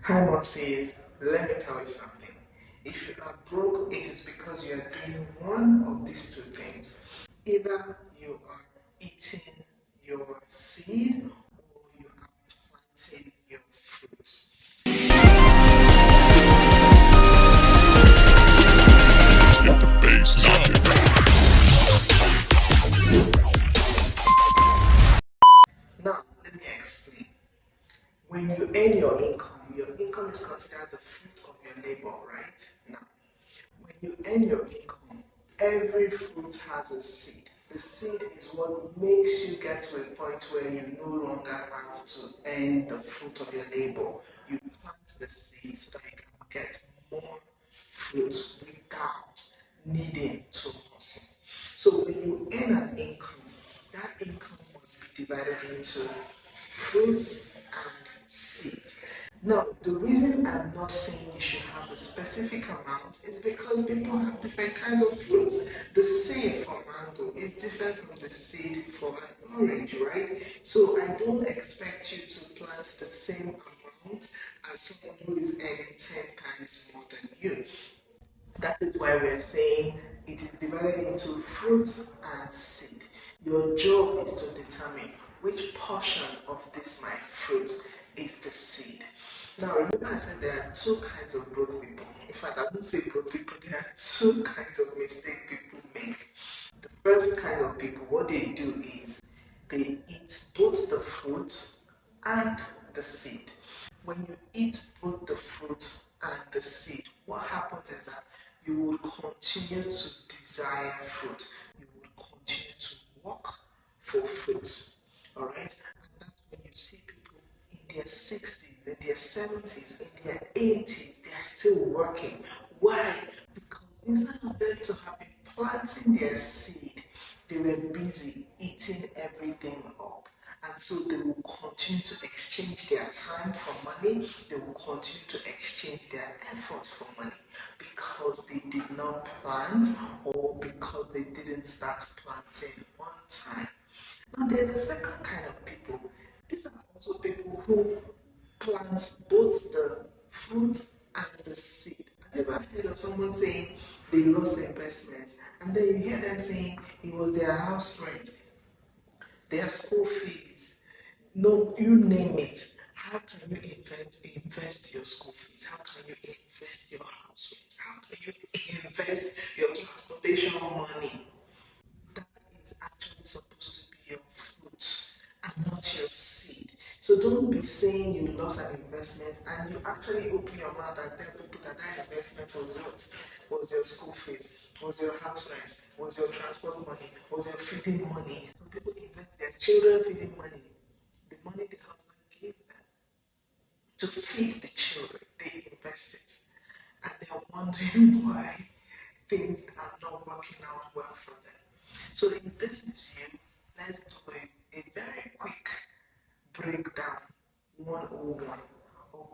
Hi, Momsies. Let me tell you something. If you are broke, it is because you are doing one of these two things. Either you are eating your seed or you are planting your fruits. Now, let me explain. When you earn your income is considered the fruit of your labor, right? Now, when you earn your income, every fruit has a seed. The seed is what makes you get to a point where you no longer have to earn the fruit of your labor. You plant the seed so that you can get more fruits without needing to hustle. So when you earn an income, that income must be divided into fruits and seeds. Now, the reason I'm not saying you should have a specific amount is because people have different kinds of fruits. The seed for mango is different from the seed for an orange, right? So I don't expect you to plant the same amount as someone who is earning 10 times more than you. That is why we're saying it is divided into fruit and seed. Your job is to determine which portion of this my fruit is the seed. Now remember I said there are two kinds of broke people. In fact, I won't say broke people, there are two kinds of mistake people make. The first kind of people, what they do is they eat both the fruit and the seed. When you eat both the fruit and the seed, what happens is that you will continue to desire fruit. You will continue to work for fruit. Alright? And that's when you see people in their 60s, in their 70s, in their 80s, they are still working. Why? Because instead of them to have been planting their seed, they were busy eating everything up. And so they will continue to exchange their time for money, they will continue to exchange their effort for money because they did not plant or because they didn't start planting on time. Now, there's a second kind of people. These are also people who plant both the fruit and the seed. Have you ever heard of someone saying they lost their investment and then you hear them saying it was their house rent, their school fees, no, you name it. How can you invest your school fees? How can you invest your house rent? How can you invest your transportation money? That is actually supposed to be your fruit and not your seed. So don't be saying you lost an investment and you actually open your mouth and tell people that that investment was what? Was your school fees, was your house rent, was your transport money, was your feeding money. Some people invest their children feeding money, the money the husband gave them to feed the children, they invest it. And they're wondering why things are not working out well for them. So if this is you, let's do a very quick breakdown 101 of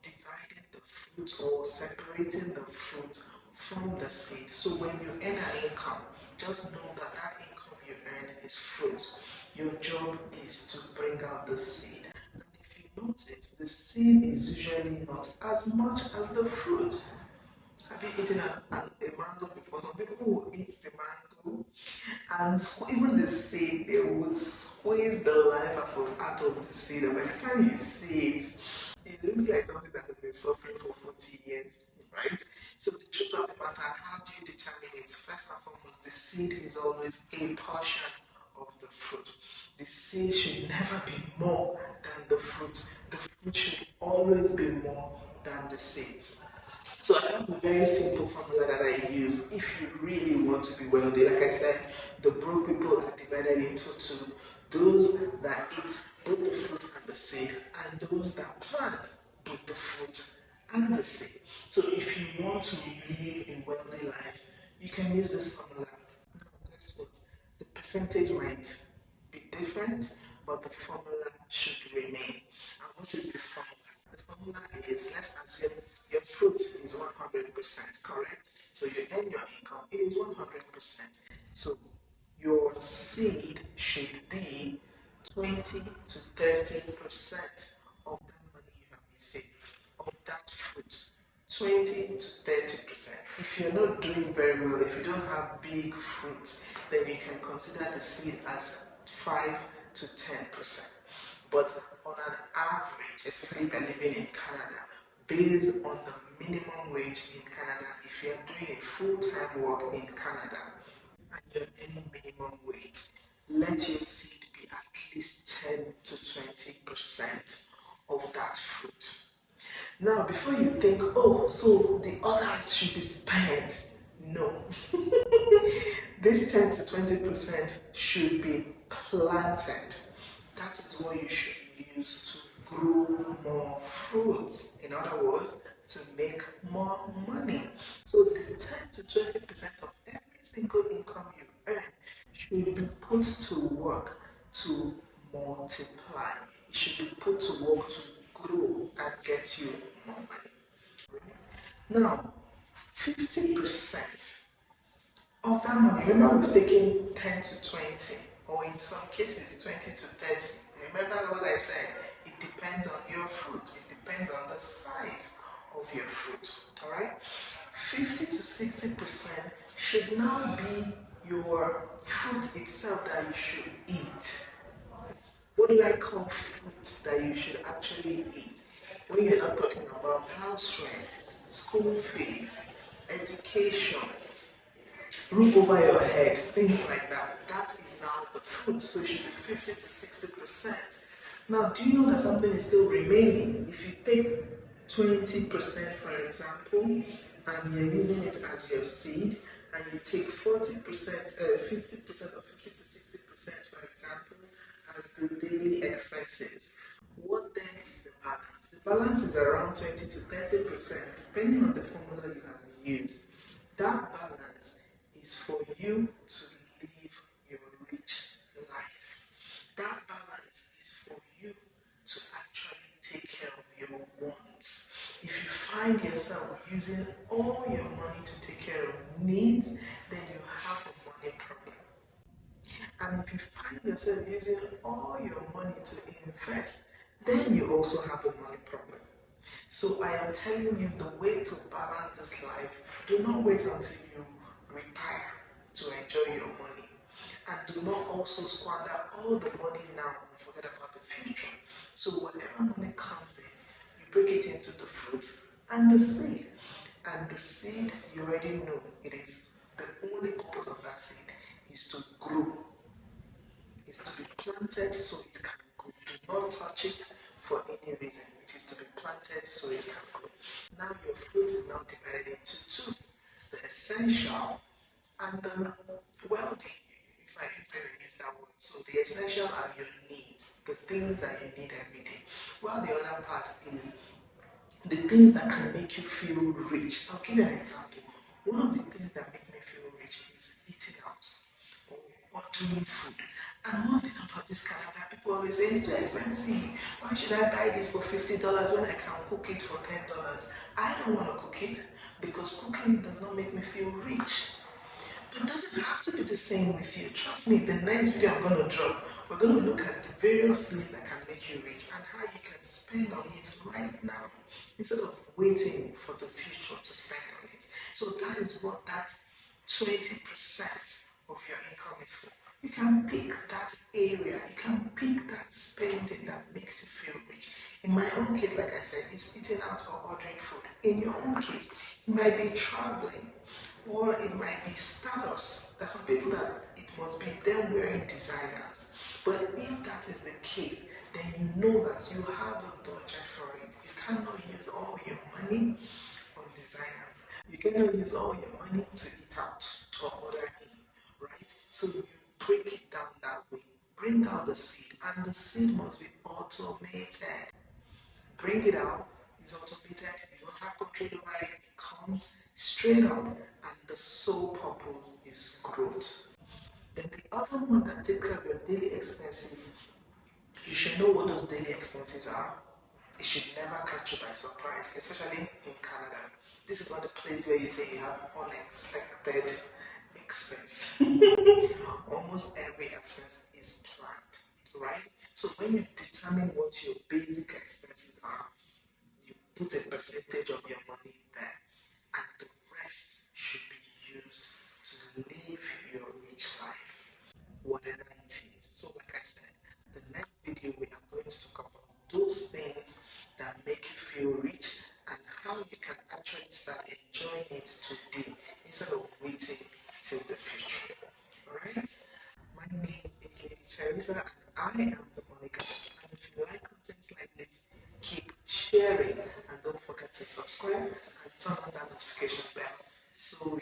dividing the fruit or separating the fruit from the seed. So when you earn an income, just know that that income you earn is fruit. Your job is to bring out the seed. And if you notice, the seed is usually not as much as the fruit. Have you eaten a mango before? Some people will eat the mango and even the seed, they would squeeze the life out of the seed. And by the time you see it, it looks like something that has been suffering for 40 years, right? So the truth of the matter, how do you determine it? First and foremost, the seed is always a portion of the fruit. The seed should never be more than the fruit. The fruit should always be more than the seed. So I have a very simple formula that I use if you really want to be wealthy. Like I said, the broke people are divided into two. Those that eat both the fruit and the seed, and those that plant both the fruit and the seed. So if you want to live a wealthy life, you can use this formula. Now, guess what? The percentage might be different, but the formula should remain. And what is this formula? The formula is, let's assume your fruit is 100%, correct? So you earn your income, it is 100%. So your seed should be 20 to 30% of that money you have received, of fruit, 20 to 30%. If you're not doing very well, if you don't have big fruits, then you can consider the seed as 5 to 10%. But on an average, especially if you're living in Canada, based on the minimum wage in Canada, if you're doing a full-time work in Canada and you're earning minimum wage, let your seed be at least 10 to 20% of that fruit. Now, before you think, oh, so the others should be spent, no. This 10 to 20% should be planted. That is what you should use to grow more fruits. In other words, to make more money. So the 10 to 20% of every single income you earn should be put to work to multiply. It should be put to work to grow and get you more money. Now, 50% of that money, remember we've taken 10 to 20, or in some cases 20 to 30. Remember what I said? It depends on your fruit, it depends on the size of your fruit. Alright? 50 to 60% should now be your fruit itself that you should eat. What do I call fruits that you should actually eat? When you're not talking about house rent, school fees, education, roof over your head, things like that. That is now the fruit. So it should be 50 to 60%. Now, do you know that something is still remaining? If you take 20%, for example, and you're using it as your seed, and you take 40%, 50% or 50 to 60%, for example, as the daily expenses, what then is the balance? The balance is around 20 to 30%, depending on the formula you have used. That balance is for you to live your rich life. That balance is for you to actually take care of your wants. If you find yourself using all your money to take care of needs, then you have a money problem. And if you find yourself using all your money to invest, then you also have a money problem. So I am telling you the way to balance this life, do not wait until you retire to enjoy your money. And do not also squander all the money now and forget about the future. So whatever money comes in, you break it into the fruit and the seed. And the seed, you already know, it is the only purpose of that seed is to grow, is to be planted so it can grow. Do not touch it for any reason. It is to be planted so it can grow. Now your fruit is now divided into two: the essential and the wealthy. If I may use that word. So the essential are your needs, the things that you need every day. While the other part is the things that can make you feel rich. I'll give you an example. One of the things that make me feel rich is eating out or ordering food. And one thing about this Canada, people always say it's too expensive. Why should I buy this for $50 when I can cook it for $10? I don't want to cook it because cooking it does not make me feel rich. But it doesn't have to be the same with you. Trust me, the next video I'm going to drop, we're going to look at the various things that can make you rich and how you can spend on it right now instead of waiting for the future to spend on it. So that is what that 20% of your income is for. You can pick that area, you can pick that spending that makes you feel rich. In my own case, like I said, it's eating out or ordering food. In your own case, it might be traveling, or it might be status. There's some people that it must be them wearing designers. But if that is the case, then you know that you have a budget for it. You cannot use all your money on designers. You cannot use all your money to eat out or order in, right? So you break it down that way. Bring out the seed, and the seed must be automated. Bring it out, it's automated, you don't have control over it, it comes straight up, and the sole purpose is growth. Then the other one that takes care of your daily expenses, you should know what those daily expenses are. It should never catch you by surprise, especially in Canada. This is not a place where you say you have unexpected expense. Almost every expense is planned, right? So when you determine what your basic expenses are, you put a percentage of your money there, and the rest should be used to live your rich life, whatever it is. So, like I said, the next video we are going to talk about those things that make you feel rich and how you can actually start enjoying it today instead of waiting till the future. Alright? My name is Lady Teresa and I am the Money Girl. And if you like content like this, keep sharing and don't forget to subscribe and turn on that notification bell so